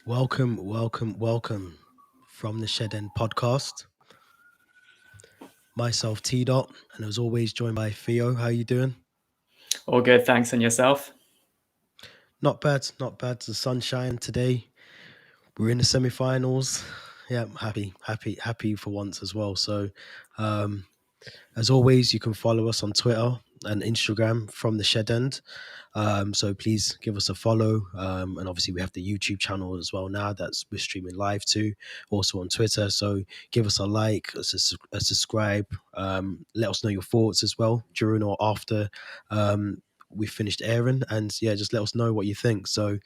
Welcome from the Shed End podcast. Myself, TDOT, and as always, joined by Theo. How you doing? All good, thanks. And yourself? Not bad, not bad. The sunshine today. We're in the semi-finals. Yeah, I'm happy for once as well. So, um, as always, you can follow us on Twitter and Instagram from the Shed End. So please give us a follow. And obviously we have the YouTube channel as well now that's we're streaming live to, also on Twitter. So give us a like, a subscribe. Let us know your thoughts as well during or after we finished airing. And yeah, just let us know what you think. So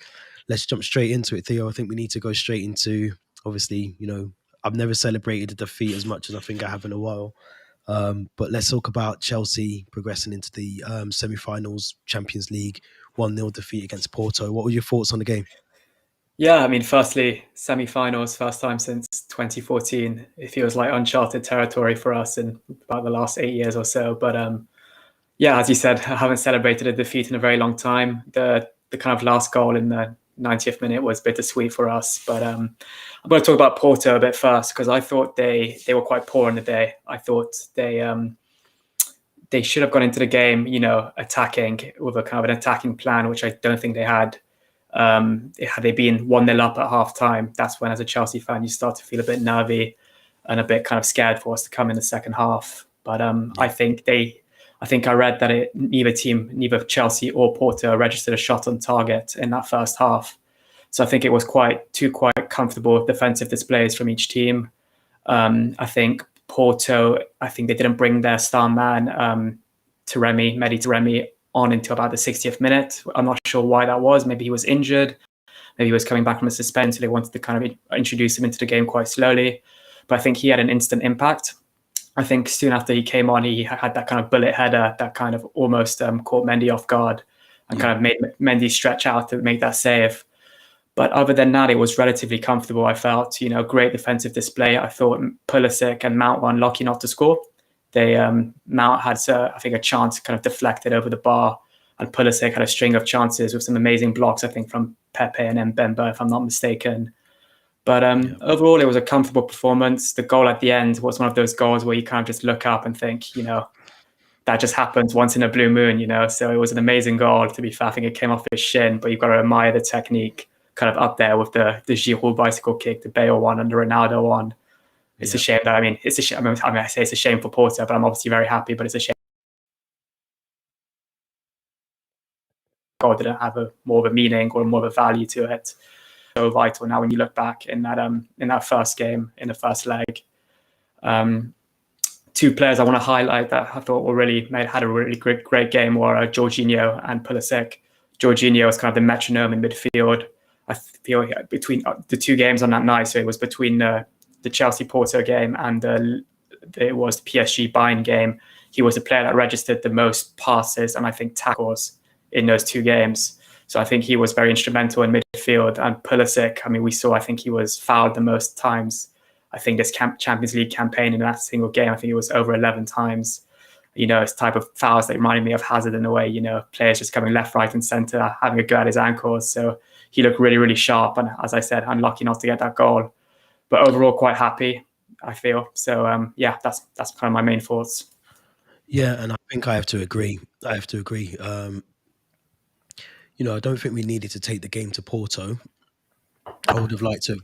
let's jump straight into it, Theo. I think we need to go straight into, obviously, I've never celebrated a defeat as much as I think I have in a while. But let's talk about Chelsea progressing into the semi-finals, Champions League, 1-0 defeat against Porto. What were your thoughts on the game? Yeah, I mean, firstly, semi-finals, first time since 2014. It feels like uncharted territory for us in about the last 8 years or so. But yeah, as you said, I haven't celebrated a defeat in a very long time. The kind of last goal in the 90th minute was bittersweet for us. But I'm going to talk about Porto a bit first because I thought they were quite poor in the day. I thought they should have gone into the game, attacking with a kind of an attacking plan, which I don't think they had. Had they been 1-0 up at half time, that's when, as a Chelsea fan, you start to feel a bit nervy and a bit kind of scared for us to come in the second half. But I think I read that neither Chelsea or Porto registered a shot on target in that first half. So I think it was quite comfortable defensive displays from each team. I think Porto, I think they didn't bring their star man, Mehdi Taremi, on until about the 60th minute. I'm not sure why that was. Maybe he was injured. Maybe he was coming back from a suspension. So they wanted to kind of introduce him into the game quite slowly. But I think he had an instant impact. I think soon after he came on, he had that kind of bullet header that kind of almost caught Mendy off guard and kind of made Mendy stretch out to make that save. But other than that, it was relatively comfortable. I felt, great defensive display. I thought Pulisic and Mount were unlucky not to score. Mount had, I think, a chance kind of deflected over the bar, and Pulisic had a string of chances with some amazing blocks, I think, from Pepe and Mbemba, if I'm not mistaken. But overall, it was a comfortable performance. The goal at the end was one of those goals where you kind of just look up and think, that just happens once in a blue moon, So it was an amazing goal. To be fair, I think it came off his shin, but you've got to admire the technique kind of up there with the Giroud bicycle kick, the Bale one, and the Ronaldo one. It's a shame that, it's a shame. I say it's a shame for Porto, but I'm obviously very happy, but it's a shame God didn't have more of a meaning or more of a value to it. So vital now when you look back in that first game, in the first leg. Two players I want to highlight that I thought had a really great game were Jorginho and Pulisic. Jorginho was kind of the metronome in midfield. I feel between the two games on that night, so it was between the Chelsea Porto game and it was the PSG Bayern game. He was the player that registered the most passes and I think tackles in those two games. So I think he was very instrumental in midfield. And Pulisic, I think he was fouled the most times. I think this Champions League campaign in that single game, I think it was over 11 times. It's type of fouls that reminded me of Hazard in a way, players just coming left, right and centre, having a go at his ankles. So he looked really, really sharp. And as I said, unlucky not to get that goal. But overall, quite happy, I feel. So, that's kind of my main thoughts. Yeah, and I think I have to agree. I don't think we needed to take the game to Porto. I would have liked to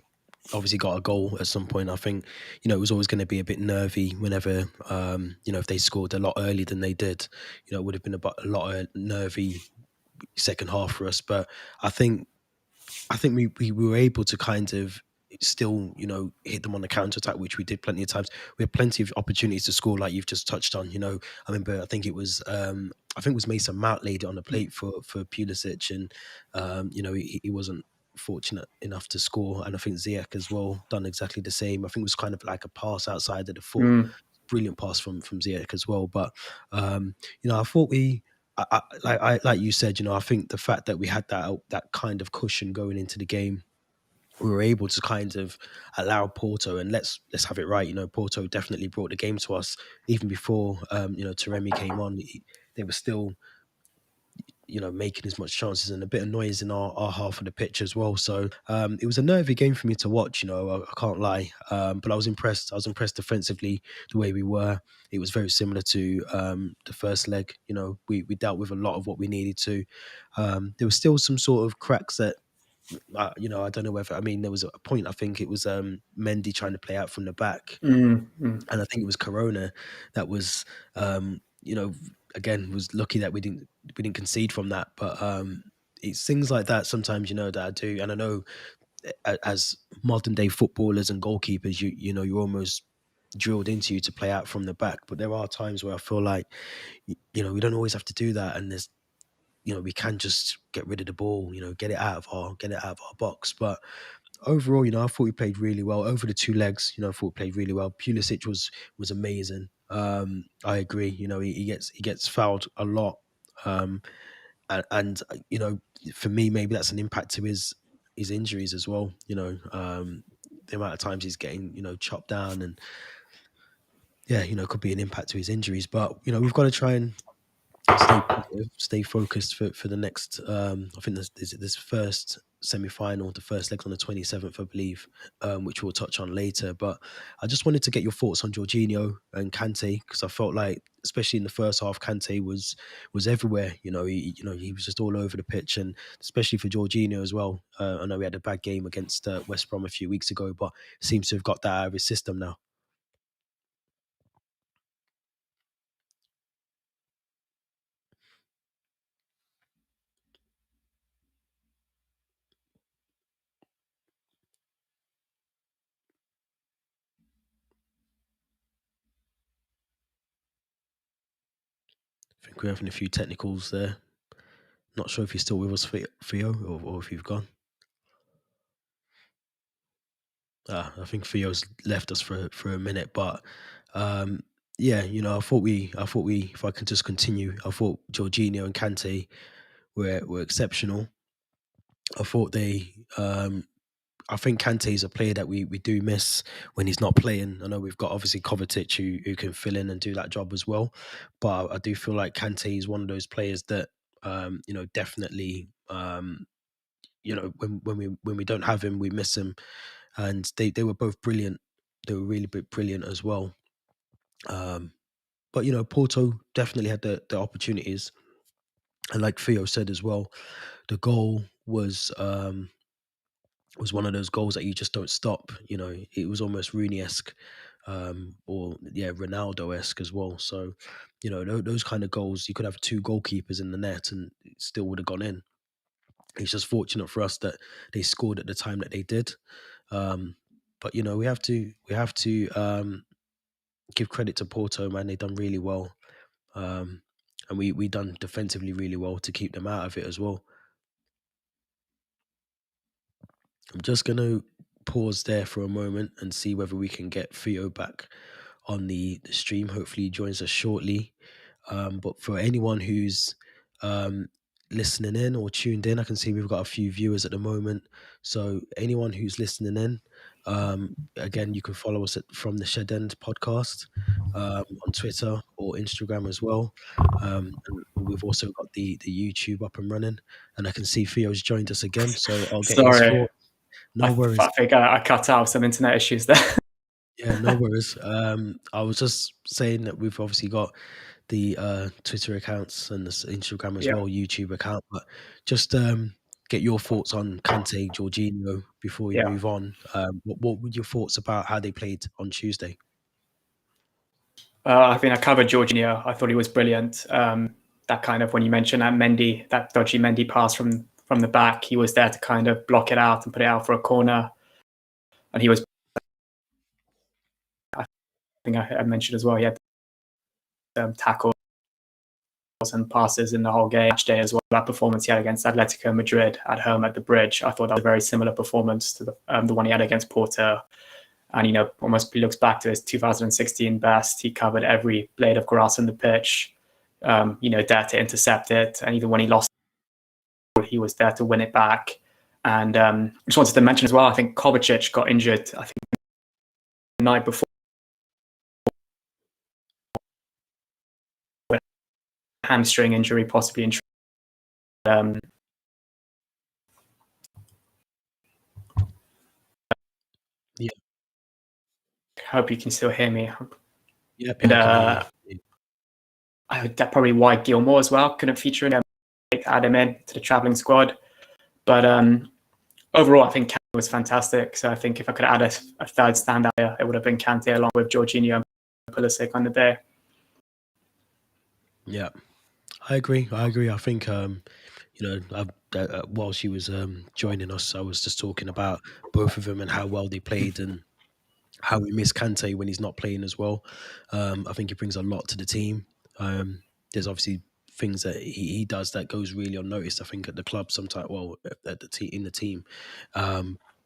obviously got a goal at some point. I think, it was always going to be a bit nervy whenever, if they scored a lot earlier than they did, it would have been a lot of nervy second half for us. But I think we were able to kind of still, hit them on the counter attack, which we did plenty of times. We had plenty of opportunities to score, like you've just touched on. I remember, I think it was Mason Mount laid it on the plate for Pulisic, and he wasn't fortunate enough to score. And I think Ziyech as well done exactly the same. I think it was kind of like a pass outside of the foot, brilliant pass from Ziyech as well. But I thought like you said, I think the fact that we had that kind of cushion going into the game, we were able to kind of allow Porto, and let's have it right. Porto definitely brought the game to us even before Taremi came on. They were still, making as much chances, and a bit of noise in our half of the pitch as well. So it was a nervy game for me to watch. I can't lie, but I was impressed. I was impressed defensively the way we were. It was very similar to the first leg. We dealt with a lot of what we needed to. There was still some sort of cracks that. I don't know whether. I mean, there was a point. I think it was Mendy trying to play out from the back, and I think it was Corona that was, again, was lucky that we didn't concede from that. But it's things like that sometimes, that I do, and I know as modern day footballers and goalkeepers, you're almost drilled into you to play out from the back. But there are times where I feel like, we don't always have to do that, and we can just get rid of the ball, get it out of our box. But overall, I thought we played really well over the two legs. I thought we played really well. Pulisic was amazing. I agree. He gets fouled a lot, and for me, maybe that's an impact to his injuries as well. The amount of times he's getting chopped down, and yeah, could be an impact to his injuries. But we've got to try and stay positive, stay focused for the next. I think this first semi-final, the first leg's on the 27th, I believe, which we'll touch on later. But I just wanted to get your thoughts on Jorginho and Kante, because I felt like, especially in the first half, Kante was everywhere. He was just all over the pitch, and especially for Jorginho as well. I know he had a bad game against West Brom a few weeks ago, but seems to have got that out of his system now. I think we're having a few technicals there. Not sure if you're still with us, Theo, or if you've gone. I think Theo's left us for a minute, but yeah, I thought we, if I can just continue, I thought Jorginho and Kante were exceptional. I thought I think Kante is a player that we do miss when he's not playing. I know we've got obviously Kovacic who can fill in and do that job as well, but I do feel like Kante is one of those players that definitely when we don't have him, we miss him, and they were both brilliant. They were really brilliant as well. Um, but Porto definitely had the opportunities, and like Theo said as well, the goal was one of those goals that you just don't stop. It was almost Rooney-esque, or yeah, Ronaldo-esque as well. So, those kind of goals, you could have two goalkeepers in the net and it still would have gone in. It's just fortunate for us that they scored at the time that they did. Um, but we have to give credit to Porto, man. They done really well, um, and we done defensively really well to keep them out of it as well. I'm just gonna pause there for a moment and see whether we can get Theo back on the stream. Hopefully, he joins us shortly. But for anyone who's um, listening in or tuned in, I can see we've got a few viewers at the moment. So anyone who's listening in, again, you can follow us From the Shed End podcast on Twitter or Instagram as well. And we've also got the YouTube up and running, and I can see Theo's joined us again. So I'll get his Sorry, thoughts. No I worries. think I cut out some internet issues there. Yeah, no worries. I was just saying that we've obviously got the Twitter accounts and the Instagram as Yeah. well, YouTube account, but just get your thoughts on Kante, Jorginho before we Yeah. move on. What were your thoughts about how they played on Tuesday? I think I covered Jorginho. I thought he was brilliant. That kind of, when you mentioned that dodgy Mendy pass from the back, he was there to kind of block it out and put it out for a corner. And he was, I think I mentioned as well, he had tackles and passes in the whole game. Match day as well. That performance he had against Atletico Madrid at home at the Bridge, I thought that was a very similar performance to the one he had against Porto. And almost looks back to his 2016 best. He covered every blade of grass on the pitch. There to intercept it, and even when he lost, he was there to win it back. And just wanted to mention as well, I think Kovacic got injured, I think, the night before, hamstring injury, possibly in um, Yeah. hope you can still hear me. Yep. And Yeah, I can hear you. I would probably why Gilmore as well couldn't feature in add him in to the traveling squad. But overall, I think Kante was fantastic. So I think if I could add a third standout, it would have been Kante along with Jorginho and Pulisic on the day. Yeah, I agree. I think while she was joining us, I was just talking about both of them and how well they played and how we miss Kante when he's not playing as well. I think he brings a lot to the team. There's obviously things that he does that goes really unnoticed, I think, at the club sometimes, well, at in the team.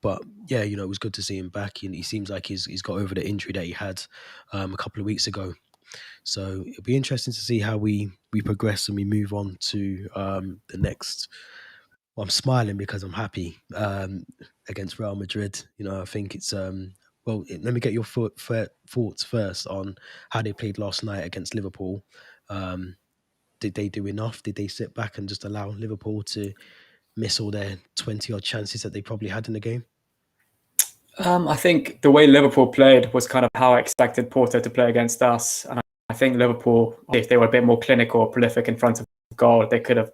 But yeah, it was good to see him back, and he seems like he's got over the injury that he had a couple of weeks ago. So it'll be interesting to see how we progress and we move on to the next. Well, I'm smiling because I'm happy against Real Madrid. I think it's let me get your thoughts first on how they played last night against Liverpool. Um, did they do enough? Did they sit back and just allow Liverpool to miss all their 20 odd chances that they probably had in the game? I think the way Liverpool played was kind of how I expected Porto to play against us. And I think Liverpool, if they were a bit more clinical or prolific in front of goal, they could have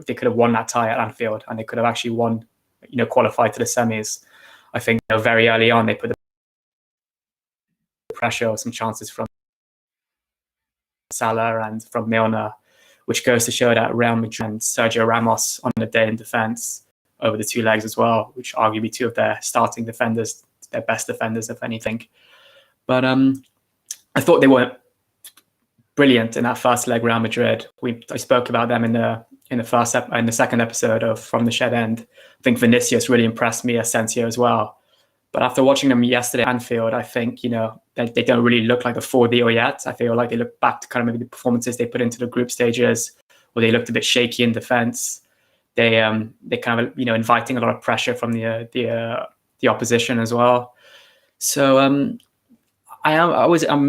they could have won that tie at Anfield, and they could have actually won, qualified to the semis. I think very early on they put the pressure or some chances from Salah and from Milner, which goes to show that Real Madrid and Sergio Ramos on the day in defence over the two legs as well, which arguably two of their starting defenders, their best defenders, if anything. But I thought they were brilliant in that first leg. Real Madrid. I spoke about them in the second episode of From the Shed End. I think Vinicius really impressed me, Asensio as well. But after watching them yesterday at Anfield, I think they don't really look like a full deal yet. I feel like they look back to kind of maybe the performances they put into the group stages, where they looked a bit shaky in defence. They kind of inviting a lot of pressure from the opposition as well. So I'm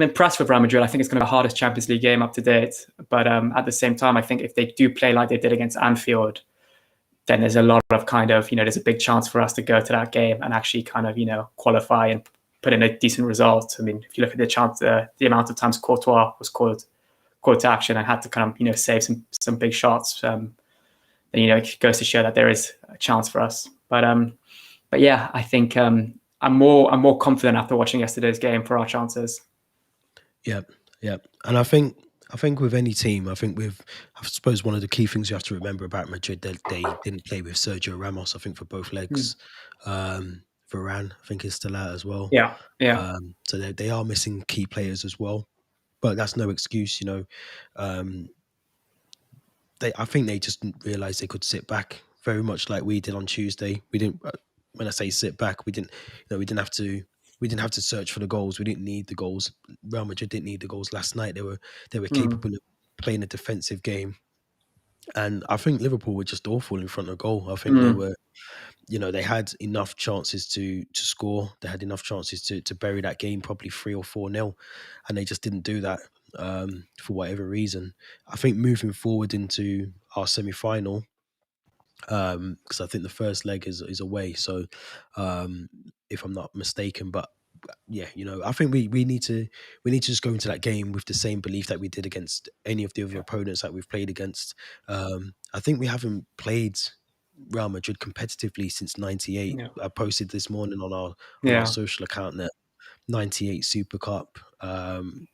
impressed with Real Madrid. I think it's going to be the hardest Champions League game up to date. But at the same time, I think if they do play like they did against Anfield, then there's a lot of there's a big chance for us to go to that game and actually kind of qualify and put in a decent result. I mean, if you look at the amount of times Courtois was called to action and had to kind of save some big shots, then it goes to show that there is a chance for us. But yeah, I think I'm more confident after watching yesterday's game for our chances. Yeah, yeah, and I think with any team, I suppose one of the key things you have to remember about Madrid, that they didn't play with Sergio Ramos. I think for both legs, Varane, I think is still out as well. Yeah, yeah, So they are missing key players as well, but that's no excuse. Um, I think they just didn't realize they could sit back, very much like we did on Tuesday. We didn't. When I say sit back, we didn't. We didn't have to. We didn't have to search for the goals. We didn't need the goals. Real Madrid didn't need the goals last night. They were capable of playing a defensive game, and I think Liverpool were just awful in front of goal. I think they were. They had enough chances to score. They had enough chances to bury that game, probably 3 or 4-0, and they just didn't do that for whatever reason. I think moving forward into our semi-final, because I think the first leg is away. So, if I'm not mistaken, but yeah, I think we need to just go into that game with the same belief that we did against any of the other opponents that we've played against. I think we haven't played Real Madrid competitively since '98. yeah, I posted this morning on our yeah. social account that '98 Super Cup.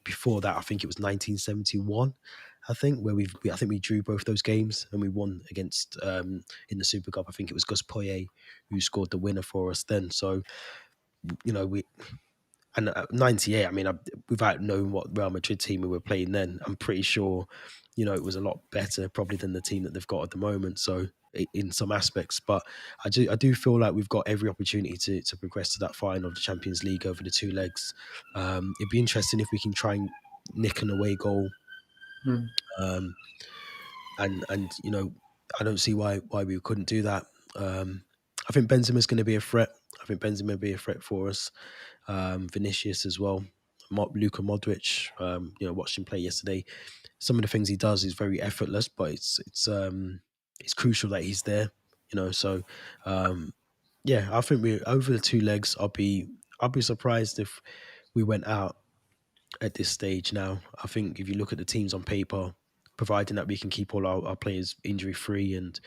Before that, I think it was 1971. I think I think we drew both those games and we won against in the Super Cup. I think it was Gus Poyet who scored the winner for us then. So we and 98. I mean, without knowing what Real Madrid team we were playing then, I'm pretty sure it was a lot better probably than the team that they've got at the moment. So in some aspects, but I do feel like we've got every opportunity to progress to that final of the Champions League over the two legs. It'd be interesting if we can try and nick an away goal. Mm. Um, and I don't see why we couldn't do that. I think Benzema's going to be a threat. I think Benzema will be a threat for us. Vinicius as well. Luka Modric. Watched him play yesterday. Some of the things he does is very effortless, but it's it's crucial that he's there. So yeah, I think we over the 2 legs. I'll be surprised if we went out at this stage now. I think if you look at the teams on paper, providing that we can keep all our players injury free and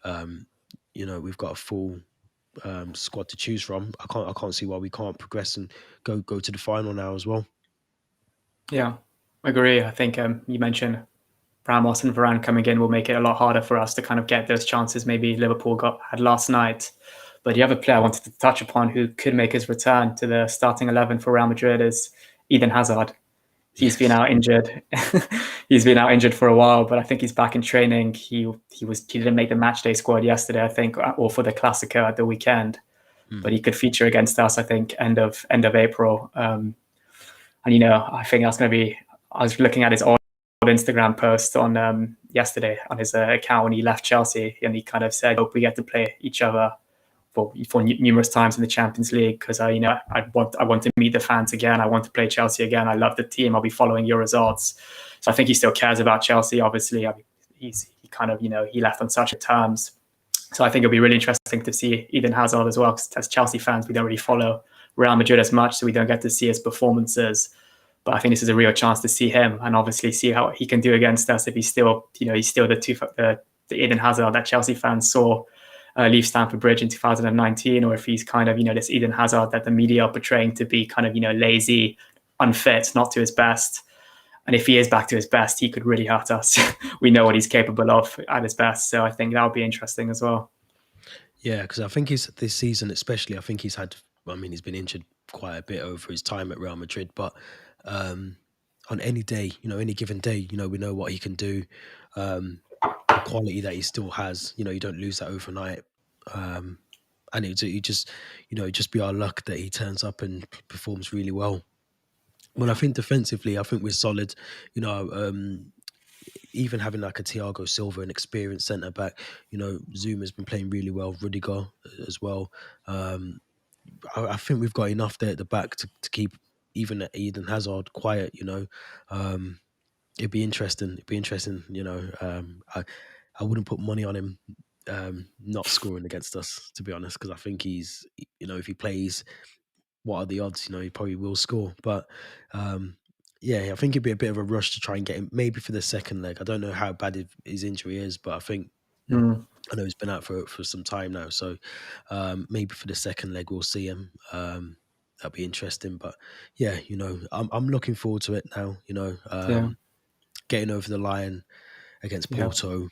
um, we've got a full squad to choose from, I can't see why we can't progress and go to the final now as well. Yeah, I agree. I think you mentioned Ramos and Varane coming in will make it a lot harder for us to kind of get those chances maybe Liverpool had last night. But the other player I wanted to touch upon who could make his return to the starting 11 for Real Madrid is Eden Hazard. He's been Yes. out injured. He's been out injured for a while, but I think he's back in training. He didn't make the matchday squad yesterday, I think, or for the Clasico at the weekend. But Mm. he could feature against us, I think, end of April. And I think that's going to be. I was looking at his old Instagram post on yesterday on his account when he left Chelsea, and he kind of said, "Hope we get to play each other for numerous times in the Champions League because I want to meet the fans again. I want to play Chelsea again. I love the team. I'll be following your results." So I think he still cares about Chelsea. Obviously, he kind of he left on such terms. So I think it'll be really interesting to see Eden Hazard as well. Because as Chelsea fans, we don't really follow Real Madrid as much, so we don't get to see his performances. But I think this is a real chance to see him and obviously see how he can do against us if he's still the Eden Hazard that Chelsea fans saw leave Stamford Bridge in 2019, or if he's kind of this Eden Hazard that the media are portraying to be kind of lazy, unfit, not to his best. And if he is back to his best, he could really hurt us. We know what he's capable of at his best, so I think that'll be interesting as well. Yeah, because I think this season especially, I think he's had. I mean, he's been injured quite a bit over his time at Real Madrid, but on any day, any given day, we know what he can do. The quality that he still has, you don't lose that overnight. And it just, it'd just be our luck that he turns up and performs really well. Well, I think defensively, I think we're solid. Even having like a Thiago Silva, an experienced centre back, Zuma's been playing really well. Rudiger as well. I think we've got enough there at the back to keep even Eden Hazard quiet. It'd be interesting. It'd be interesting. I wouldn't put money on him not scoring against us, to be honest, because I think he's, if he plays, what are the odds? He probably will score. But yeah, I think it'd be a bit of a rush to try and get him maybe for the second leg. I don't know how bad his injury is, but I know he's been out for some time now. So maybe for the second leg we'll see him. That'll be interesting. But yeah, I'm looking forward to it now. Yeah. Getting over the line against Yeah. Porto,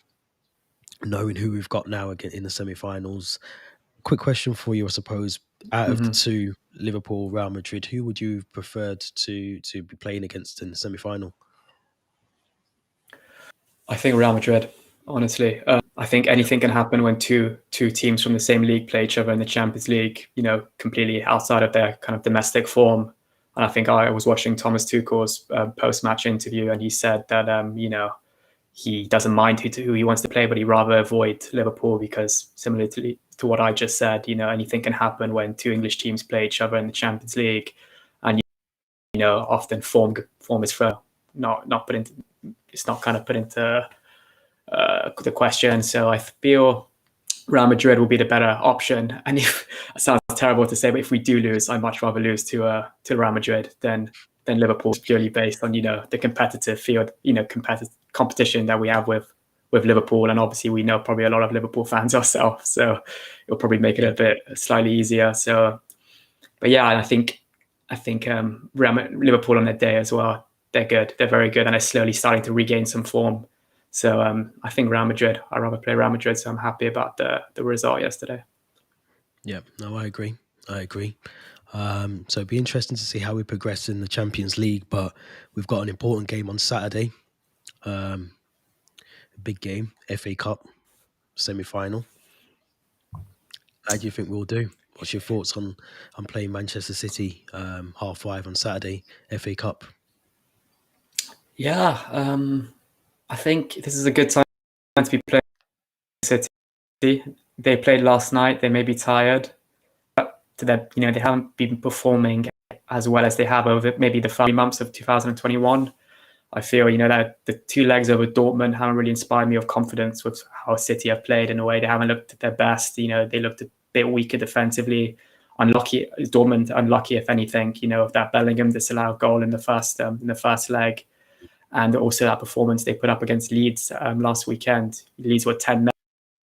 knowing who we've got now again in the semi-finals. Quick question for you, I suppose. Out of the two, Liverpool, Real Madrid, who would you have preferred to be playing against in the semi-final? I think Real Madrid, honestly. I think anything can happen when two teams from the same league play each other in the Champions League, completely outside of their kind of domestic form. And I think I was watching Thomas Tuchel's post-match interview, and he said that, he doesn't mind who he wants to play, but he'd rather avoid Liverpool because similar to what I just said, anything can happen when two English teams play each other in the Champions League. And, often form is not put into, it's not kind of put into the question. So I feel Real Madrid will be the better option. And if it sounds terrible to say, but if we do lose, I'd much rather lose to Real Madrid than Liverpool, purely based on the competitive field, competition that we have with Liverpool, and obviously we know probably a lot of Liverpool fans ourselves, so it'll probably make it a bit slightly easier. So, but yeah, I think Liverpool on their day as well, they're good, they're very good, and they're slowly starting to regain some form. So I think Real Madrid. I'd rather play Real Madrid, so I'm happy about the result yesterday. Yeah, no, I agree. So it'd be interesting to see how we progress in the Champions League, but we've got an important game on Saturday. A big game, FA Cup semi-final. How do you think we'll do? What's your thoughts on playing Manchester City 5:30 on Saturday, FA Cup? Yeah, I think this is a good time to be playing City. They played last night. They may be tired. To that, they haven't been performing as well as they have over maybe the 5 months of 2021. I feel, that the two legs over Dortmund haven't really inspired me of confidence with how City have played in a way. They haven't looked at their best. They looked a bit weaker defensively. Unlucky, Dortmund unlucky if anything. Of that Bellingham disallowed goal in the first leg, and also that performance they put up against Leeds last weekend. Leeds were 10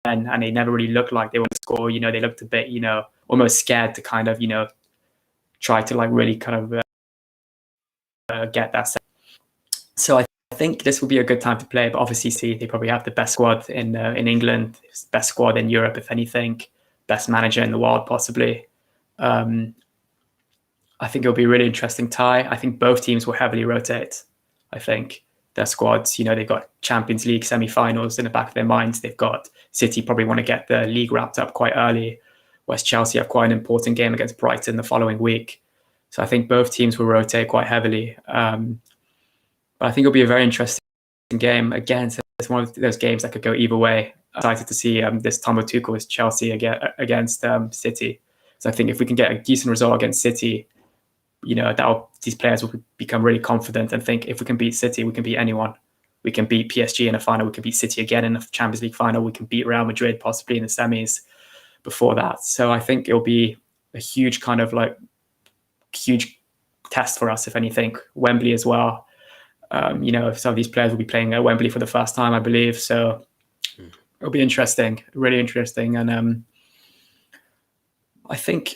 men, and they never really looked like they would score. They looked a bit, almost scared to kind of, try to like really kind of get that. So I think this will be a good time to play. But obviously, see, they probably have the best squad in England, best squad in Europe, if anything, best manager in the world, possibly. I think it'll be a really interesting tie. I think both teams will heavily rotate. I think their squads, they've got Champions League semi-finals in the back of their minds. They've got City probably want to get the league wrapped up quite early, whereas Chelsea have quite an important game against Brighton the following week. So I think both teams will rotate quite heavily. But I think it'll be a very interesting game. Again, so it's one of those games that could go either way. I'm excited to see this Thomas Tuchel's Chelsea against City. So I think if we can get a decent result against City, these players will become really confident and think if we can beat City, we can beat anyone. We can beat PSG in a final. We can beat City again in the Champions League final. We can beat Real Madrid possibly in the semis before that. So I think it'll be a huge kind of like huge test for us, if anything. Wembley as well. Some of these players will be playing at Wembley for the first time, I believe. So it'll be interesting, really interesting. And I think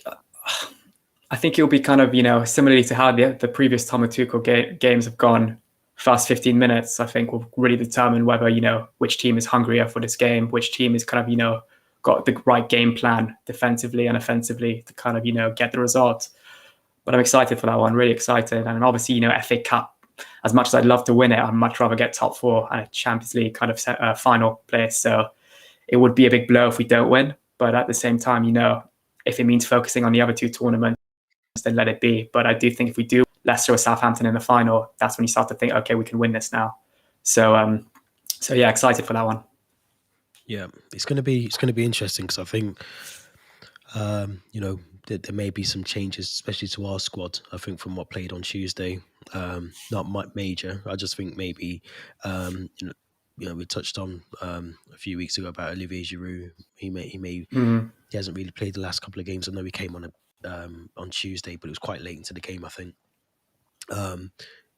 it'll be kind of, similarly to how the previous Thomas Tuchel games have gone. First 15 minutes, I think, will really determine whether, which team is hungrier for this game, which team is kind of, got the right game plan defensively and offensively to kind of, get the result. But I'm excited for that one, really excited. And obviously, FA Cup, as much as I'd love to win it, I'd much rather get top four and a Champions League kind of final place. So it would be a big blow if we don't win. But at the same time, if it means focusing on the other two tournaments, then let it be. But I do think if we do Leicester or Southampton in the final, that's when you start to think, okay, we can win this now. So yeah, excited for that one. Yeah, it's going to be interesting because I think there may be some changes, especially to our squad. I think from what played on Tuesday, not major. I just think maybe we touched on a few weeks ago about Olivier Giroud. He hasn't really played the last couple of games. I know he came on Tuesday, but it was quite late into the game, I think.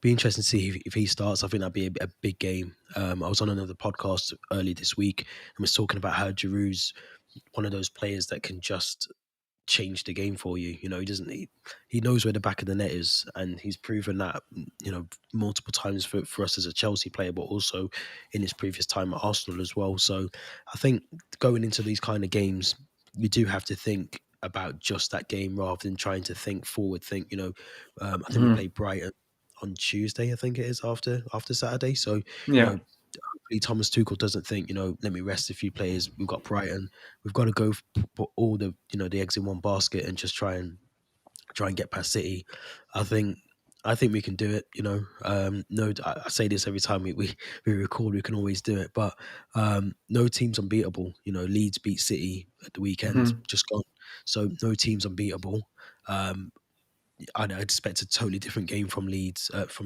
Be interesting to see if he starts. I think that'd be a big game. I was on another podcast early this week and was talking about how Giroud's one of those players that can just change the game for you. He knows where the back of the net is, and he's proven that multiple times for us as a Chelsea player, but also in his previous time at Arsenal as well. So I think going into these kind of games, you do have to think about just that game rather than trying to think forward. I think we play Brighton on Tuesday. I think it is after Saturday. So Yeah. Thomas Tuchel doesn't think, let me rest a few players. We've got Brighton. We've got to go put all the the eggs in one basket and just try and get past City. I think we can do it. No, I say this every time we record. We can always do it, but no team's unbeatable. Leeds beat City at the weekend, just gone. So no team's unbeatable. I'd expect a totally different game from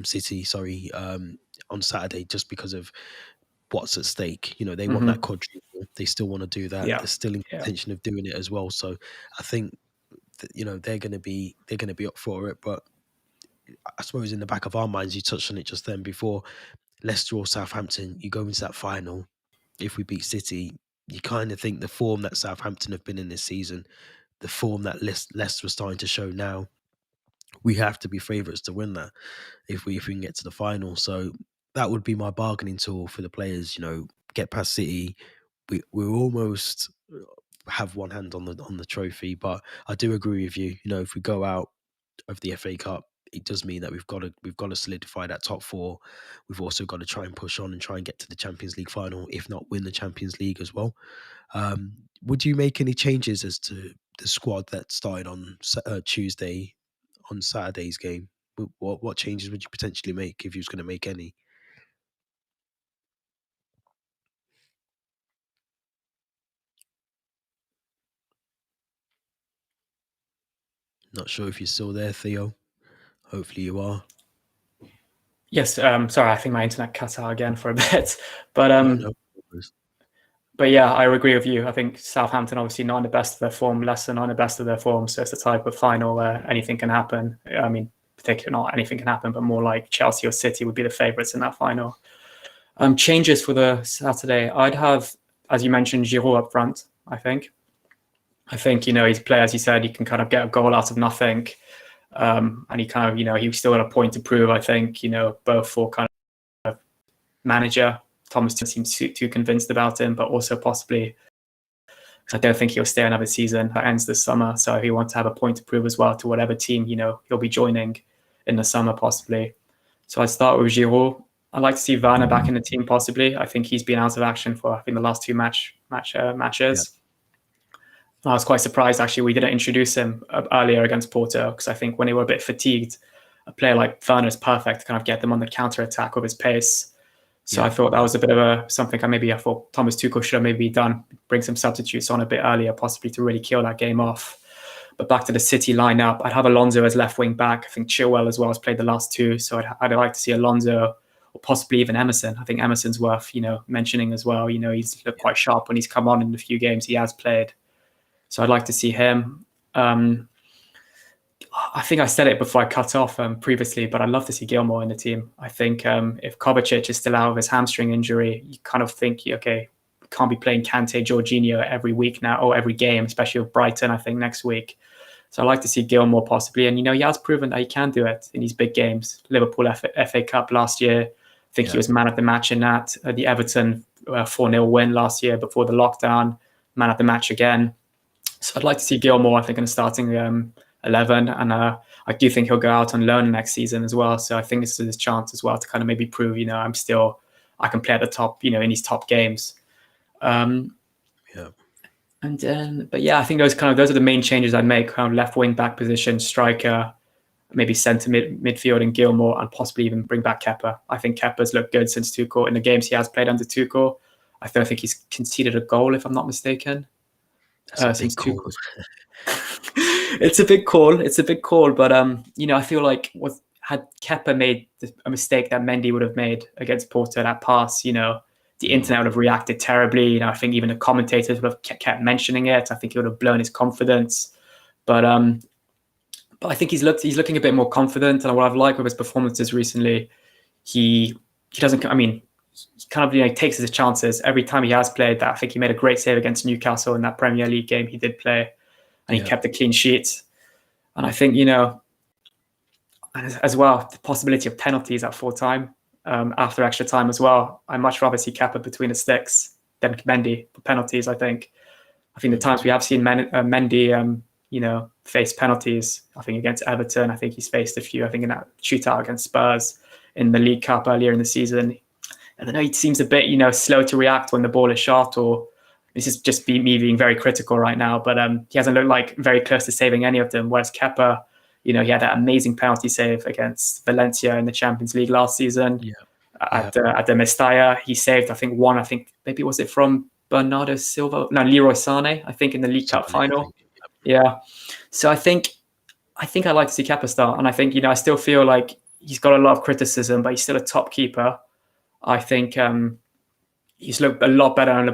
City. Sorry, on Saturday, just because of what's at stake. They want that quadruple. They still want to do that. Yeah. They're still in contention of doing it as well. So I think that, they're going to be up for it. But I suppose in the back of our minds, you touched on it just then before Leicester or Southampton, you go into that final. If we beat City, you kind of think the form that Southampton have been in this season, the form that Leicester are starting to show now, we have to be favourites to win that if we can get to the final. So that would be my bargaining tool for the players. Get past City. We're almost have one hand on the trophy, but I do agree with you. If we go out of the FA Cup, it does mean that we've got to solidify that top four. We've also got to try and push on and try and get to the Champions League final, if not win the Champions League as well. Would you make any changes as to the squad that started on Tuesday on Saturday's game? What changes would you potentially make if you was going to make any? Not sure if you're still there, Theo. Hopefully you are. Yes, sorry, I think my internet cut out again for a bit. But No, no. but yeah, I agree with you. I think Southampton obviously not in the best of their form, Leicester not in the best of their form. So it's the type of final where anything can happen. I mean, particularly not anything can happen, but more like Chelsea or City would be the favourites in that final. Changes for the Saturday, I'd have, as you mentioned, Giroud up front. I think he's a player, as you said, he can kind of get a goal out of nothing, and he kind of he's still got a point to prove. I think both for kind of manager. Thomas seems too convinced about him, but also possibly I don't think he'll stay another season. That ends this summer, so he wants to have a point to prove as well to whatever team he'll be joining in the summer possibly. So I'd start with Giroud. I'd like to see Werner back in the team possibly. I think he's been out of action for I think the last two Yeah, matches. I was quite surprised actually we didn't introduce him earlier against Porto because I think when they were a bit fatigued, a player like Werner is perfect to kind of get them on the counter attack with his pace. So yeah, I thought that yeah, was a bit of something I thought Thomas Tuchel should have maybe done, bring some substitutes on a bit earlier, possibly to really kill that game off. But back to the City lineup, I'd have Alonso as left wing back. I think Chilwell as well has played the last two, so I'd like to see Alonso or possibly even Emerson. I think Emerson's worth mentioning as well. He's looked quite sharp when he's come on in the few games he has played, so I'd like to see him. I think I said it before I cut off previously, but I'd love to see Gilmore in the team. I think if Kovacic is still out of his hamstring injury, you kind of think, okay, we can't be playing Kante, Jorginho every week now or every game, especially with Brighton, I think, next week. So I'd like to see Gilmore possibly. And, he has proven that he can do it in these big games. Liverpool FA Cup last year, I think he yeah, was man of the match in that. The Everton 4-0 win last year before the lockdown, man of the match again. So I'd like to see Gilmore, I think, in the starting 11. And I do think he'll go out on loan next season as well. So I think this is his chance as well to kind of maybe prove, I can play at the top, in these top games. Um, yeah, and then, but yeah, I think those are the main changes I'd make. Kind of left wing back position, striker, maybe centre midfield and Gilmore, and possibly even bring back Kepa. I think Kepa's looked good since Tuchel in the games he has played under Tuchel. I don't think he's conceded a goal, if I'm not mistaken, that's a big since call. Tuchel. It's a big call. It's a big call, but I feel like had Kepa made a mistake that Mendy would have made against Porto, that pass, the Mm, internet would have reacted terribly. I think even the commentators would have kept mentioning it. I think it would have blown his confidence. But I think he's looking a bit more confident. And what I've liked with his performances recently, he doesn't. I mean, he kind of takes his chances every time he has played. That I think he made a great save against Newcastle in that Premier League game he did play, and he yeah, kept a clean sheet. And I think as well the possibility of penalties at full time after extra time as well. I much rather see Kepa between the sticks than Mendy for penalties. I think the mm, times we have seen Mendy, face penalties. I think against Everton, I think he's faced a few. I think in that shootout against Spurs in the League Cup earlier in the season, I don't know. He seems a bit, slow to react when the ball is shot. Or this is just me being very critical right now. But he hasn't looked like very close to saving any of them. Whereas Kepa, he had that amazing penalty save against Valencia in the Champions League last season yeah, yeah. at the Mestalla. He saved, I think, one. I think maybe was it from Bernardo Silva? No, Leroy Sané. I think in the League Cup Sane, I final. think. Yeah. So I think I'd like to see Kepa start, and I think I still feel like he's got a lot of criticism, but he's still a top keeper. I think he's looked a lot better and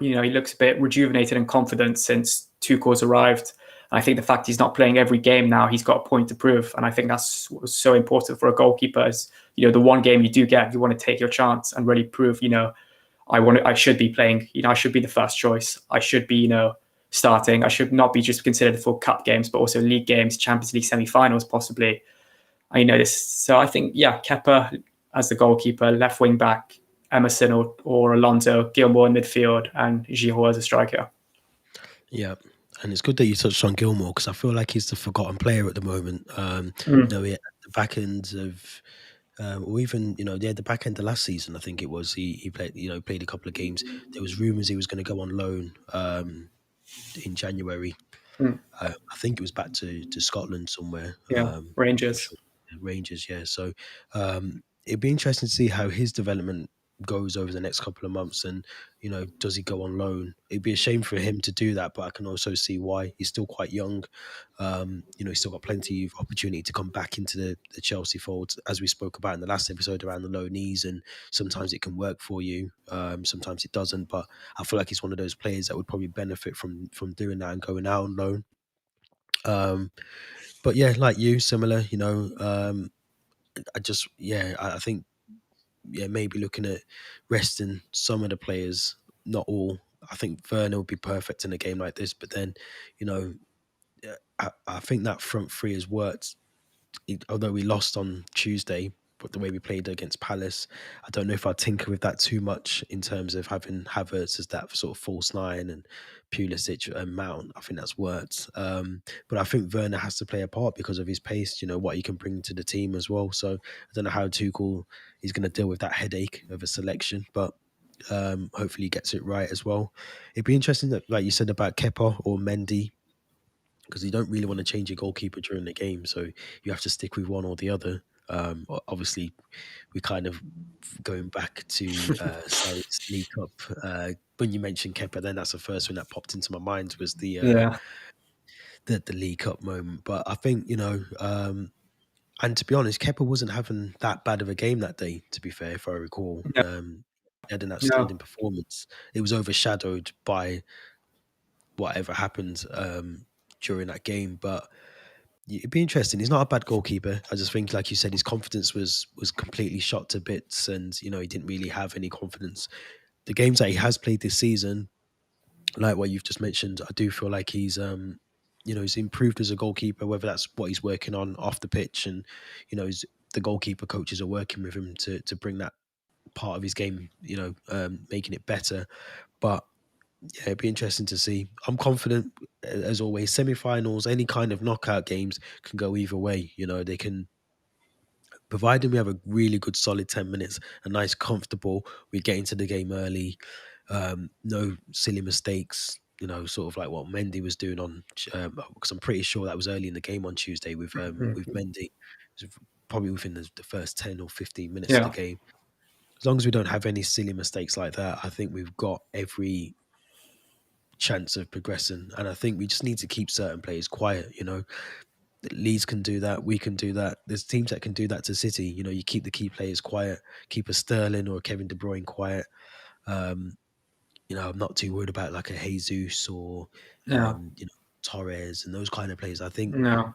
he looks a bit rejuvenated and confident since Tuchel's arrived. And I think the fact he's not playing every game now, he's got a point to prove, and I think that's what's so important for a goalkeeper. Is the one game you do get, you want to take your chance and really prove. I should be playing. I should be the first choice. I should be starting. I should not be just considered for cup games, but also league games, Champions League semi-finals, possibly. I know this. So I think, yeah, Kepa as the goalkeeper, left wing back, Emerson or Alonso, Gilmore in midfield, and Giroud as a striker. Yeah, and it's good that you touched on Gilmore because I feel like he's the forgotten player at the moment. Mm, At the back ends of, or even the back end of last season, I think it was he played played a couple of games. There was rumours he was going to go on loan in January. mm, I think it was back to Scotland somewhere. yeah, I'm not Rangers. sure. Rangers, yeah. So it'd be interesting to see how his development. goes over the next couple of months, and does he go on loan? It'd be a shame for him to do that, but I can also see why. He's still quite young. He's still got plenty of opportunity to come back into the Chelsea fold, as we spoke about in the last episode around the low knees, and sometimes it can work for you, sometimes it doesn't. But I feel like he's one of those players that would probably benefit from doing that and going out on loan. But yeah, like you, similar. I think maybe looking at resting some of the players, not all. I think Werner would be perfect in a game like this, but then, you know, I think that front three has worked. Although we lost on Tuesday, but the way we played against Palace, I don't know if I tinker with that too much in terms of having Havertz as that sort of false nine and Pulisic and Mount. I think that's worked. But I think Werner has to play a part because of his pace, what he can bring to the team as well. So I don't know how Tuchel is going to deal with that headache of a selection, but hopefully he gets it right as well. It'd be interesting that, like you said about Kepa or Mendy, because you don't really want to change your goalkeeper during the game, so you have to stick with one or the other. Obviously, we're kind of going back to Sarri's League Cup. When you mentioned Kepa, then that's the first thing that popped into my mind was Yeah. the League Cup moment. But I think and to be honest, Kepa wasn't having that bad of a game that day. To be fair, if I recall, No. he had an No. outstanding performance. It was overshadowed by whatever happened during that game, but it'd be interesting. He's not a bad goalkeeper. I just think, like you said, his confidence was completely shot to bits, and he didn't really have any confidence. The games that he has played this season, like what you've just mentioned, I do feel like he's improved as a goalkeeper. Whether that's what he's working on off the pitch, and the goalkeeper coaches are working with him to bring that part of his game, making it better. But yeah, it'd be interesting to see. I'm confident, as always. Semi-finals, any kind of knockout games can go either way. They can, providing we have a really good solid 10 minutes, a nice comfortable. We get into the game early, no silly mistakes. Sort of like what Mendy was doing because I'm pretty sure that was early in the game on Tuesday with Mhm. Mendy. It was probably within the first 10 or 15 minutes of the Yeah. game. As long as we don't have any silly mistakes like that, I think we've got every chance of progressing. And I think we just need to keep certain players quiet. Leeds can do that. We can do that. There's teams that can do that to City. You keep the key players quiet, keep a Sterling or a Kevin De Bruyne quiet. Um, I'm not too worried about like a Jesus or, No. Torres and those kind of players. No.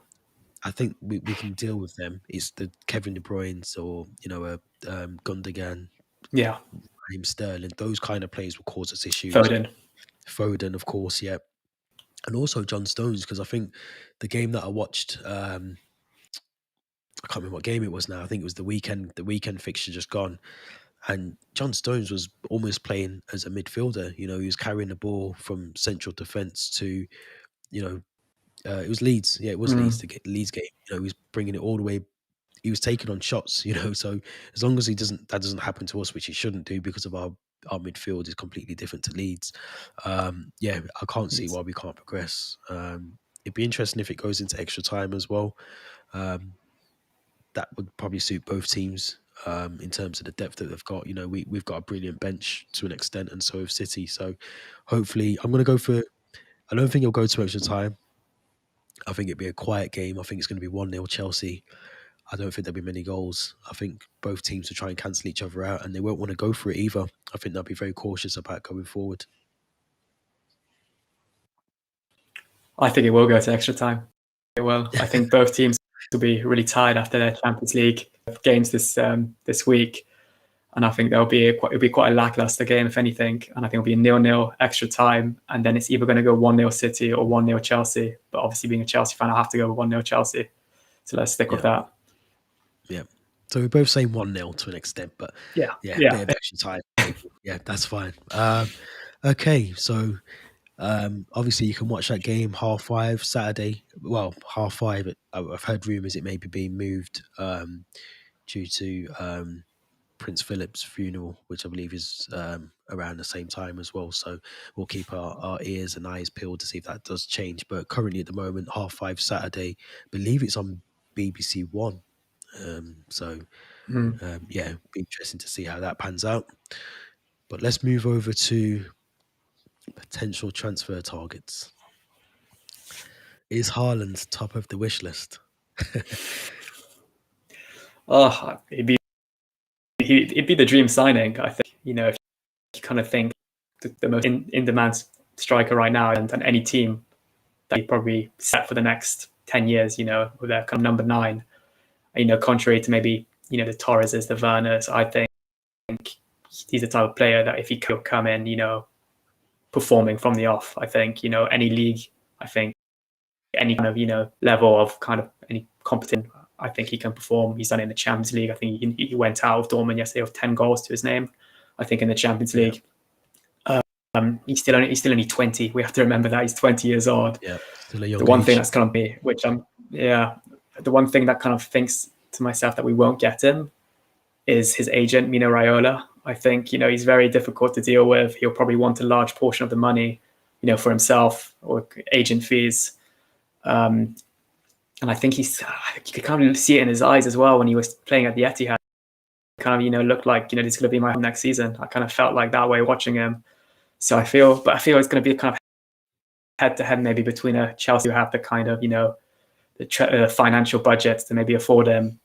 I think we can deal with them. It's the Kevin De Bruyne's or, Gundogan, Yeah. Raheem Sterling. Those kind of players will cause us issues. Foden. Foden, of course, yeah. And also John Stones, because I think the game that I watched, I can't remember what game it was now. I think it was the weekend fixture just gone. And John Stones was almost playing as a midfielder. He was carrying the ball from central defence to, you know, it was Leeds. Yeah, it was Leeds Mm. to get Leeds game. He was bringing it all the way. He was taking on shots. So as long as that doesn't happen to us, which he shouldn't do because of our midfield is completely different to Leeds. Yeah, I can't see It's- why we can't progress. It'd be interesting if it goes into extra time as well. Um, that would probably suit both teams in terms of the depth that they've got. We've got a brilliant bench to an extent, and so have City. So hopefully, I'm going to go for. I don't think it'll go to extra time. I think it'll be a quiet game. I think it's going to be 1-0 Chelsea. I don't think there'll be many goals. I think both teams will try and cancel each other out, and they won't want to go for it either. I think they'll be very cautious about going forward. I think it will go to extra time. It will. I think both teams will be really tired after their Champions League games this week, and I think it'll be quite a lackluster game if anything. And I think it'll be a 0-0 extra time, and then it's either going to go 1-0 City or 1-0 Chelsea. But obviously, being a Chelsea fan, I have to go with 1-0 Chelsea. So let's stick with Yeah, that. yeah. So we're both saying 1-0 to an extent, but Yeah, yeah, bit yeah. of extra time. Maybe. Yeah, that's fine. Okay, so obviously, you can watch that game 5:30 Saturday. Well, 5:30. I've heard rumours it may be being moved due to Prince Philip's funeral, which I believe is around the same time as well. So we'll keep our ears and eyes peeled to see if that does change. But currently, at the moment, 5:30 Saturday. I believe it's on BBC One. So Yeah, it'll be interesting to see how that pans out. But let's move over to potential transfer targets. Is Haaland top of the wish list? Oh, it'd be the dream signing, I think. If you kind of think the most in-demand striker right now, and any team that he probably set for the next 10 years, with their kind of number 9. Contrary to maybe, the Torreses, the Werners, I think he's the type of player that if he could come in, performing from the off, I think, any league, I think any kind of, level of kind of any competent, I think he can perform. He's done it in the Champions League. I think he went out of Dortmund yesterday with 10 goals to his name, I think, in the Champions League. He's still only 20. We have to remember that he's 20 years old. Yeah, still a young The one age. thing that's kind of me, which the one thing that kind of thinks to myself that we won't get him is his agent, Mino Raiola. I think, he's very difficult to deal with. He'll probably want a large portion of the money, for himself, or agent fees. And I think you could kind of see it in his eyes as well when he was playing at the Etihad. Kind of, looked like, this is going to be my home next season. I kind of felt like that way watching him. So I feel it's going to be kind of head-to-head maybe between a Chelsea who have the kind of, the financial budgets to maybe afford him.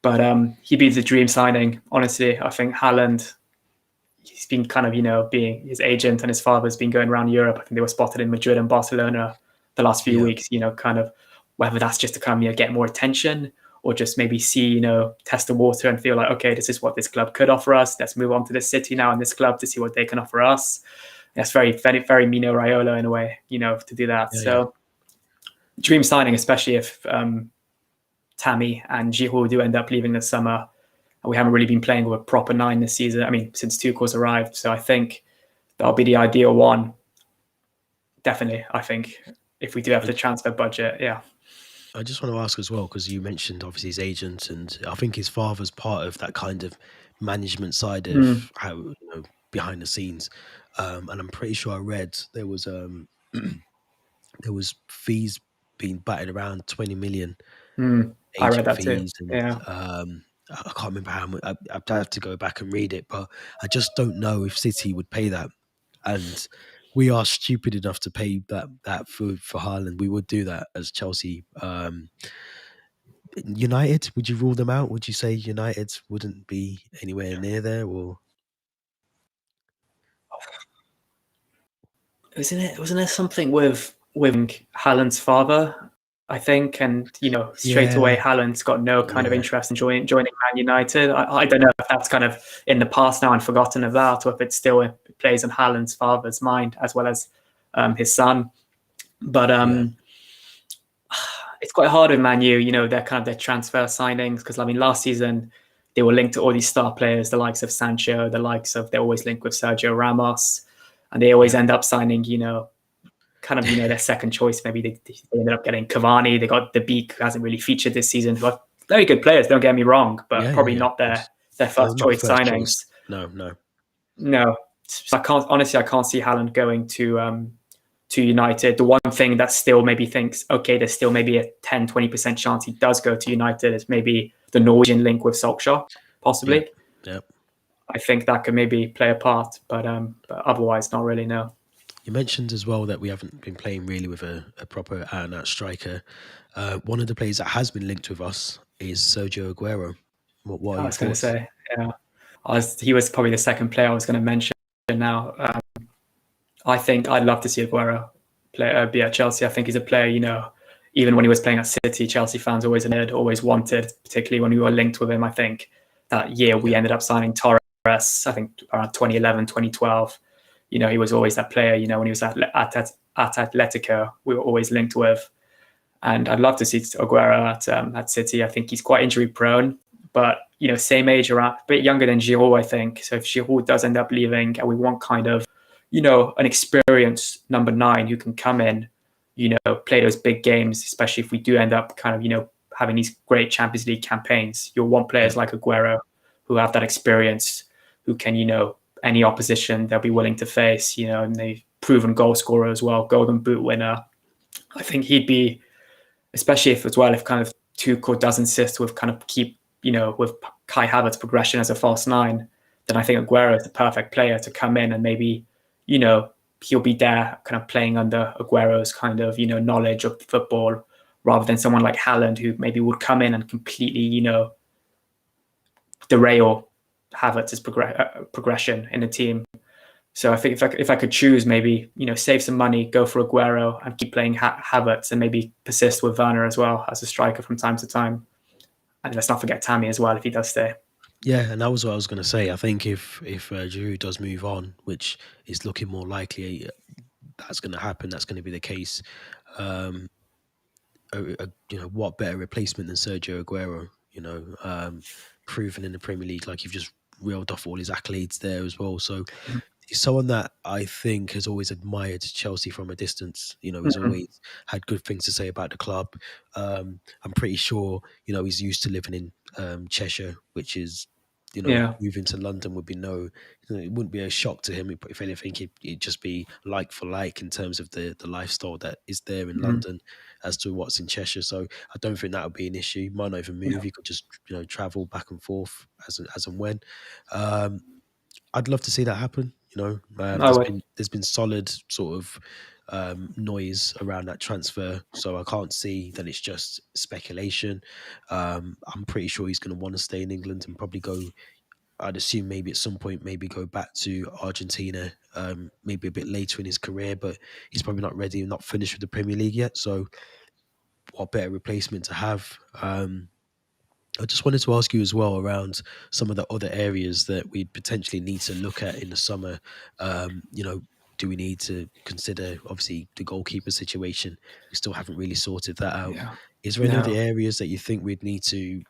But he'd be the dream signing, honestly. I think Haaland, he's been kind of, being his agent, and his father's been going around Europe. I think they were spotted in Madrid and Barcelona the last few weeks, kind of whether that's just to kind of, get more attention, or just maybe see, test the water and feel like, okay, this is what this club could offer us. Let's move on to this city now and this club to see what they can offer us. That's very, very, very Mino Raiola in a way, to do that. So dream signing, especially if Tammy and Giroud do end up leaving this summer. We haven't really been playing with a proper 9 this season. I mean, since Tuchel's arrived. So I think that'll be the ideal one. Definitely, I think, if we do have the transfer budget, yeah. I just want to ask as well, because you mentioned obviously his agent, and I think his father's part of that kind of management side of how, behind the scenes. And I'm pretty sure I read there was there was fees being batted around 20 million. I read that fees, too. and Yeah. I can't remember how much. I'd have to go back and read it, but I just don't know if City would pay that. And we are stupid enough to pay that for Haaland. We would do that as Chelsea. United, would you rule them out? Would you say United wouldn't be anywhere near there, or? Wasn't there something with Haaland's father, I think, and straight away Haaland's got no kind of interest in joining Man United. I don't know if that's kind of in the past now and forgotten about, or if it still plays on Haaland's father's mind as well as his son. But it's quite hard with Man U, their kind of their transfer signings, because I mean last season they were linked to all these star players, the likes of Sancho, they're always linked with Sergio Ramos, and they always end up signing, kind of, their second choice. Maybe they ended up getting Cavani. They got the Beak, who hasn't really featured this season. Who are very good players, don't get me wrong, but probably not their first choice signings. No. So I can't see Haaland going to United. The one thing that still maybe thinks, okay, there's still maybe a 10-20% chance he does go to United is maybe the Norwegian link with Solskjaer, possibly. Yeah. I think that could maybe play a part, but otherwise, not really, no. You mentioned as well that we haven't been playing really with a proper out-and-out striker. One of the players that has been linked with us is Sergio Aguero. What are your thoughts? I was going to say, yeah. He was probably the second player I was going to mention now. I think I'd love to see Aguero be at Chelsea. I think he's a player, even when he was playing at City, Chelsea fans always wanted, particularly when we were linked with him. I think that year we ended up signing Torres, I think around 2011, 2012. He was always that player, when he was at Atletico, we were always linked with. And I'd love to see Aguero at City. I think he's quite injury prone, but, same age, around a bit younger than Giroud, I think. So if Giroud does end up leaving, and we want kind of, an experienced number 9 who can come in, play those big games, especially if we do end up kind of, having these great Champions League campaigns. You'll want players like Aguero who have that experience, who can, any opposition they'll be willing to face, and they've proven goal scorer as well, Golden Boot winner. I think he'd be, especially if kind of Tuchel does insist with kind of keep with Kai Havertz's progression as a false nine, then I think Aguero is the perfect player to come in and maybe, he'll be there kind of playing under Aguero's kind of, knowledge of football rather than someone like Haaland who maybe would come in and completely, derail Havertz's progression in the team. So I think if I could choose, maybe save some money, go for Aguero, and keep playing Havertz, and maybe persist with Werner as well as a striker from time to time. And let's not forget Tammy as well if he does stay. Yeah, and that was what I was going to say. I think if Giroud does move on, which is looking more likely, that's going to happen. That's going to be the case. Um, what better replacement than Sergio Aguero? Proven in the Premier League, like you've just reeled off all his accolades there as well. So he's someone that I think has always admired Chelsea from a distance. He's Mm-hmm. always had good things to say about the club. I'm pretty sure, he's used to living in Cheshire, which is, Yeah. moving to London would be it wouldn't be a shock to him. If anything, it'd just be like for like in terms of the lifestyle that is there in Mm-hmm. London as to what's in Cheshire. So I don't think that would be an issue. He might not even Yeah. move. He could just, travel back and forth as and when. Um, I'd love to see that happen. I would. There's been solid sort of noise around that transfer, so I can't see that it's just speculation. I'm pretty sure he's going to want to stay in England and probably go. I'd assume maybe at some point maybe go back to Argentina, maybe a bit later in his career, but he's probably not ready and not finished with the Premier League yet. So, what better replacement to have? I just wanted to ask you as well around some of the other areas that we potentially need to look at in the summer. Do we need to consider obviously the goalkeeper situation? We still haven't really sorted that out. Yeah. Is there any other No. areas that you think we'd need to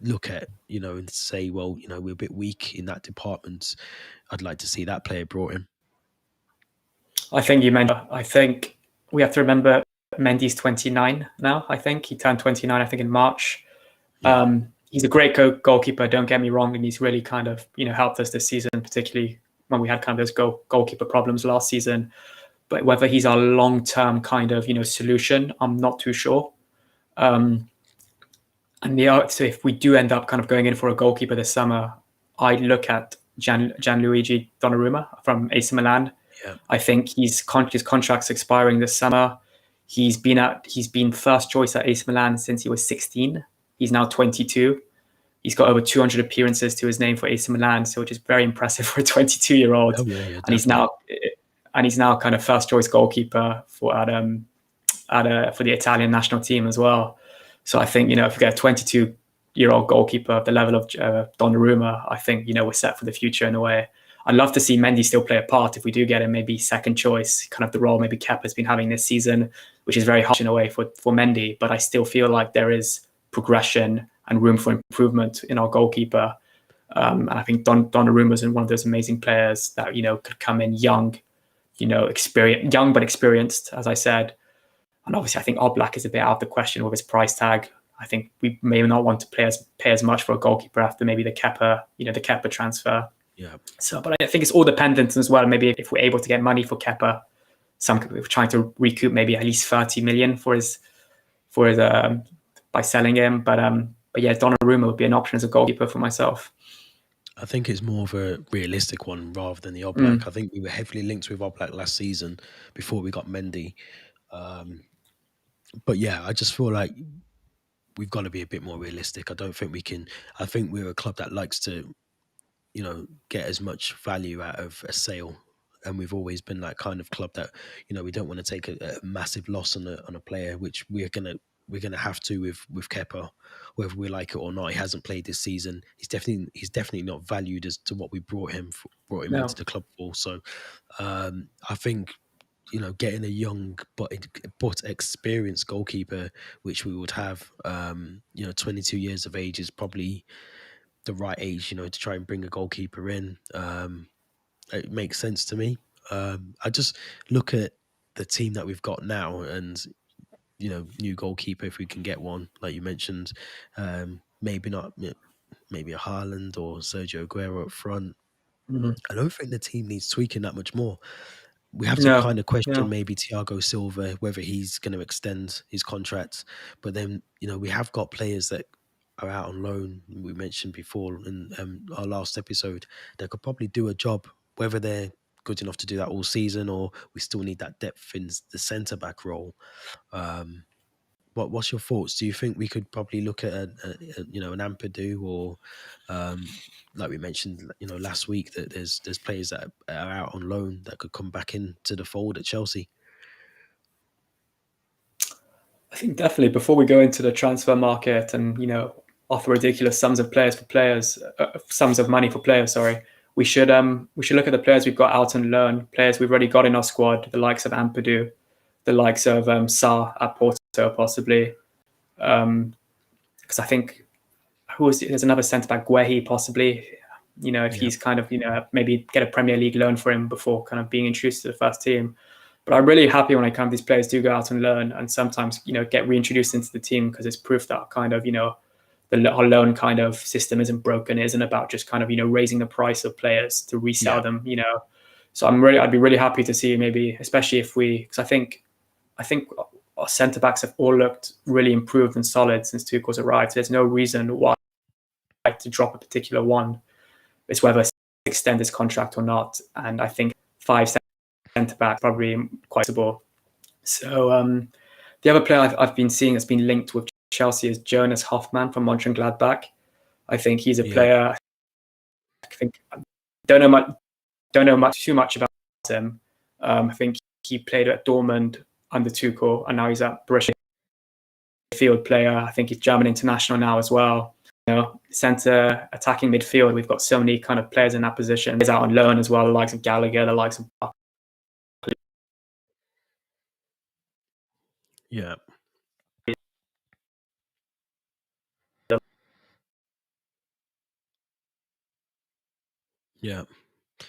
look at, and say, well, we're a bit weak in that department. I'd like to see that player brought in. I think you mentioned. I think we have to remember Mendy's 29 now. I think he turned 29. I think in March. Yeah. He's a great goalkeeper. Don't get me wrong, and he's really kind of helped us this season, particularly when we had kind of those goalkeeper problems last season. But whether he's our long-term kind of solution, I'm not too sure. So if we do end up kind of going in for a goalkeeper this summer, I'd look at Gianluigi Donnarumma from AC Milan. Yeah. I think his contract's expiring this summer. He's been first choice at AC Milan since he was 16. He's now 22. He's got over 200 appearances to his name for AC Milan, so which is very impressive for a 22-year-old. Oh yeah, And definitely. he's now kind of first choice goalkeeper for the Italian national team as well. So I think if you get a 22-year-old goalkeeper of the level of Donnarumma, I think we're set for the future in a way. I'd love to see Mendy still play a part if we do get him maybe second choice, kind of the role maybe Kepa's been having this season, which is very harsh in a way for Mendy. But I still feel like there is progression and room for improvement in our goalkeeper. And I think Donnarumma is one of those amazing players that could come in young, young but experienced, as I said. And obviously, I think Oblak is a bit out of the question with his price tag. I think we may not want to pay as much for a goalkeeper after maybe the Kepa transfer. Yeah. So, but I think it's all dependent as well. Maybe if we're able to get money for Kepa, we're trying to recoup maybe at least 30 million for his by selling him. But yeah, Donnarumma would be an option as a goalkeeper for myself. I think it's more of a realistic one rather than the Oblak. I think we were heavily linked with Oblak last season before we got Mendy. But yeah, I just feel like we've got to be a bit more realistic. I don't think we can. I think we're a club that likes to, get as much value out of a sale. And we've always been that kind of club that, we don't want to take a massive loss on a player, which we're gonna have to with Kepa, whether we like it or not. He hasn't played this season. He's definitely not valued as to what we brought him into No. the club for. So I think getting a young but experienced goalkeeper, which we would have, 22 years of age is probably the right age, to try and bring a goalkeeper in. It makes sense to me. I just look at the team that we've got now, and new goalkeeper if we can get one, like you mentioned. Maybe not, maybe a Haaland or Sergio Aguero up front. Mm-hmm. I don't think the team needs tweaking that much more. We have to No. kind of question No. maybe Thiago Silva, whether he's going to extend his contract. But then, we have got players that are out on loan, we mentioned before in our last episode, that could probably do a job, whether they're good enough to do that all season or we still need that depth in the centre back role. Um, what's your thoughts? Do you think we could probably look at an Ampadu or like we mentioned, last week, that there's players that are out on loan that could come back into the fold at Chelsea? I think definitely before we go into the transfer market and offer ridiculous sums of sums of money for players. Sorry, we should look at the players we've got out on loan, players we've already got in our squad, the likes of Ampadu, the likes of Sa at Porto, possibly. Because I think there's another centre back, Guehi, possibly. If Yeah, he's kind of maybe get a Premier League loan for him before kind of being introduced to the first team. But I'm really happy when these players do go out and learn, and sometimes get reintroduced into the team, because it's proof that kind of our loan kind of system isn't broken. It isn't about just kind of raising the price of players to resell yeah, them. So I'd be really happy to see, maybe, especially because I think our centre backs have all looked really improved and solid since Tuchel's arrived. There's no reason why to drop a particular one. It's whether extend his contract or not, and I think 5 centre back probably quite possible. So the other player I've been seeing that's been linked with Chelsea is Jonas Hoffman from Mönchengladbach. I think he's a yeah, player. I think don't know too much about him. I think he played at Dortmund under Tuchel, and now he's at Borussia. Field player. I think he's German international now as well. Centre attacking midfield. We've got so many kind of players in that position. He's out on loan as well, the likes of Gallagher, the likes of yeah, yeah. I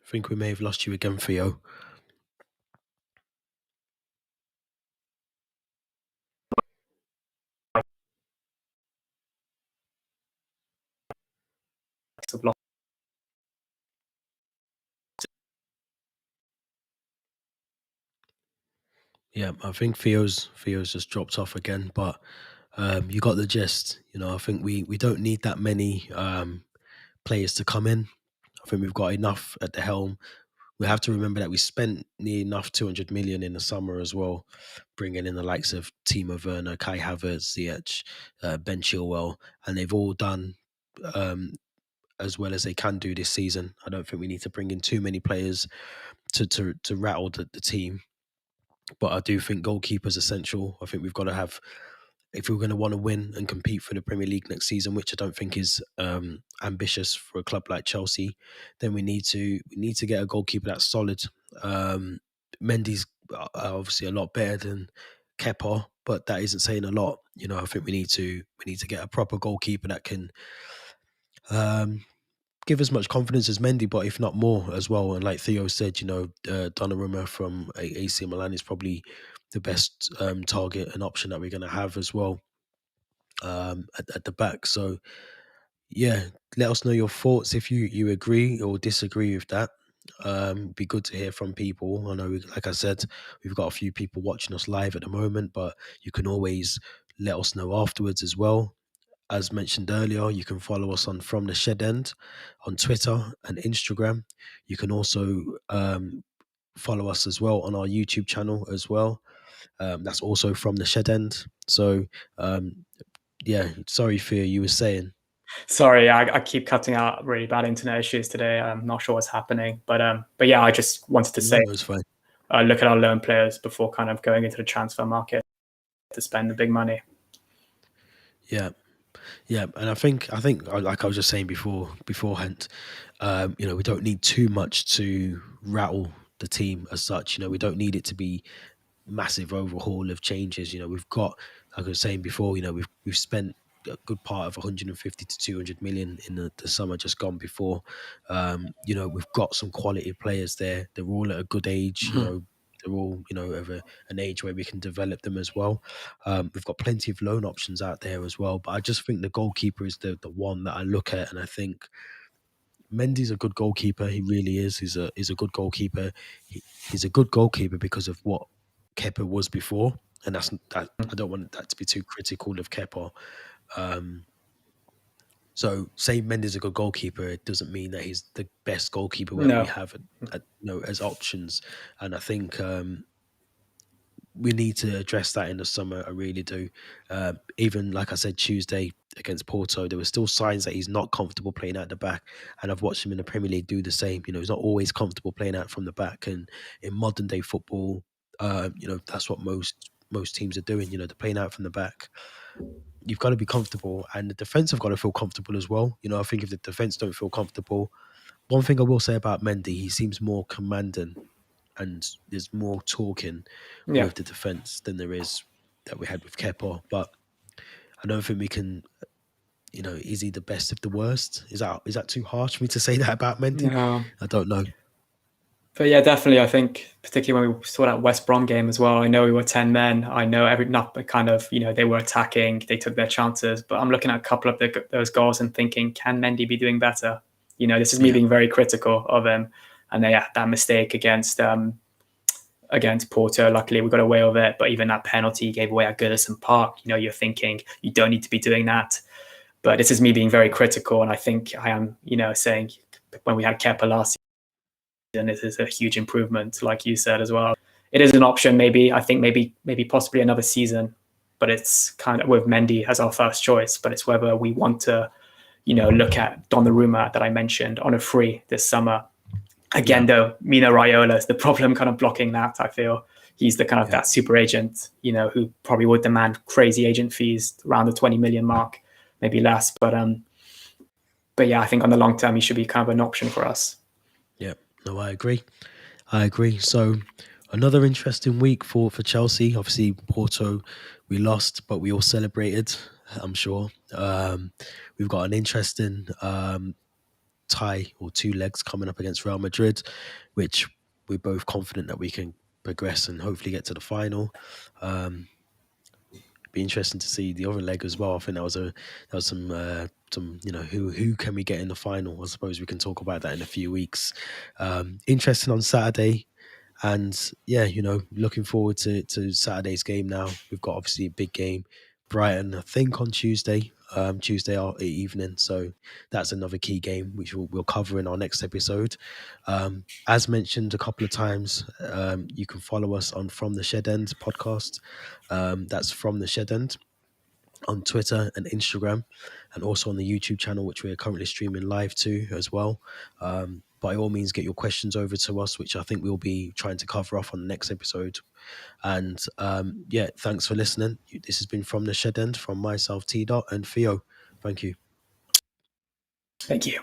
think we may have lost you again, Theo. Yeah, I think Theo's just dropped off again, but you got the gist. I think we don't need that many players to come in. I think we've got enough at the helm. We have to remember that we spent near enough 200 million in the summer as well, bringing in the likes of Timo Werner, Kai Havertz, Ziyech, Ben Chilwell, and they've all done um, as well as they can do this season. I don't think we need to bring in too many players to rattle the team. But I do think goalkeeper's essential. I think we've got to have, if we're going to want to win and compete for the Premier League next season, which I don't think is ambitious for a club like Chelsea, then we need to get a goalkeeper that's solid. Mendy's obviously a lot better than CHEPOR, but that isn't saying a lot. I think we need to get a proper goalkeeper that can um, give as much confidence as Mendy, but if not more as well. And like Theo said, Donnarumma from AC Milan is probably the best target and option that we're going to have as well at the back. So yeah, let us know your thoughts if you agree or disagree with that. Be good to hear from people. I know, like I said, we've got a few people watching us live at the moment, but you can always let us know afterwards as well. As mentioned earlier, you can follow us on From the Shed End on Twitter and Instagram. You can also follow us as well on our YouTube channel as well. That's also From the Shed End. So, yeah, sorry, Fear, you were saying. Sorry, I keep cutting out. Really bad internet issues today. I'm not sure what's happening, but yeah, I just wanted to No, say, it was fine. look at our loan players before kind of going into the transfer market to spend the big money. Yeah. Yeah, and I think like I was just saying beforehand, we don't need too much to rattle the team as such. We don't need it to be massive overhaul of changes. We've got, like I was saying before, we've spent a good part of 150 to 200 million in the summer just gone before. We've got some quality players there. They're all at a good age. They're all, of an age where we can develop them as well. We've got plenty of loan options out there as well. But I just think the goalkeeper is the one that I look at, and I think Mendy's a good goalkeeper. He really is. He's a good goalkeeper. He's a good goalkeeper because of what Kepa was before. and that's that. I don't want that to be too critical of CHEPOR. So saying Mendy's a good goalkeeper, it doesn't mean that he's the best goalkeeper that we No. have as options. And I think we need to address that in the summer. I really do. Even like I said, Tuesday against Porto, there were still signs that he's not comfortable playing out the back. And I've watched him in the Premier League do the same. He's not always comfortable playing out from the back. And in modern day football, that's what most teams are doing. They're playing out from the back. You've got to be comfortable, and the defense have got to feel comfortable as well. I think if the defense don't feel comfortable, one thing I will say about Mendy, he seems more commanding, and there's more talking Yeah. with the defense than there is that we had with Kepa. But I don't think we can. Is he the best of the worst? Is that too harsh for me to say that about Mendy? No. I don't know. But yeah, definitely. I think particularly when we saw that West Brom game as well. I know we were 10 men. I know they were attacking. They took their chances. But I'm looking at a couple of those goals and thinking, can Mendy be doing better? This is me Yeah, being very critical of him. And that mistake against Porto, luckily we got away with it. But even that penalty he gave away at Goodison Park, you're thinking you don't need to be doing that. But this is me being very critical, and I think I am, saying when we had Kepa last season, this is a huge improvement, like you said as well. It is an option, maybe. I think maybe possibly another season, but it's kind of with Mendy as our first choice. But it's whether we want to, look at Donnarumma that I mentioned on a free this summer. Again, yeah, though, Mino Raiola is the problem, kind of blocking that. I feel he's the kind of yeah, that super agent, who probably would demand crazy agent fees around the 20 million mark, maybe less. But yeah, I think on the long term, he should be kind of an option for us. yeah. No, I agree. So another interesting week for Chelsea. Obviously, Porto, we lost, but we all celebrated, I'm sure. We've got an interesting tie or two legs coming up against Real Madrid, which we're both confident that we can progress and hopefully get to the final. Be interesting to see the other leg as well. I think that was some who can we get in the final? I suppose we can talk about that in a few weeks. Interesting on Saturday. And yeah, looking forward to Saturday's game now. We've got obviously a big game, Brighton, I think on Tuesday, Tuesday evening. So that's another key game, which we'll cover in our next episode. As mentioned a couple of times, you can follow us on From the Shed End podcast. That's From the Shed End on Twitter and Instagram, and also on the YouTube channel, which we're currently streaming live to as well. By all means, get your questions over to us, which I think we'll be trying to cover off on the next episode. And yeah, thanks for listening. This has been From the Shed End from myself, TDOT, and Theo. Thank you. Thank you.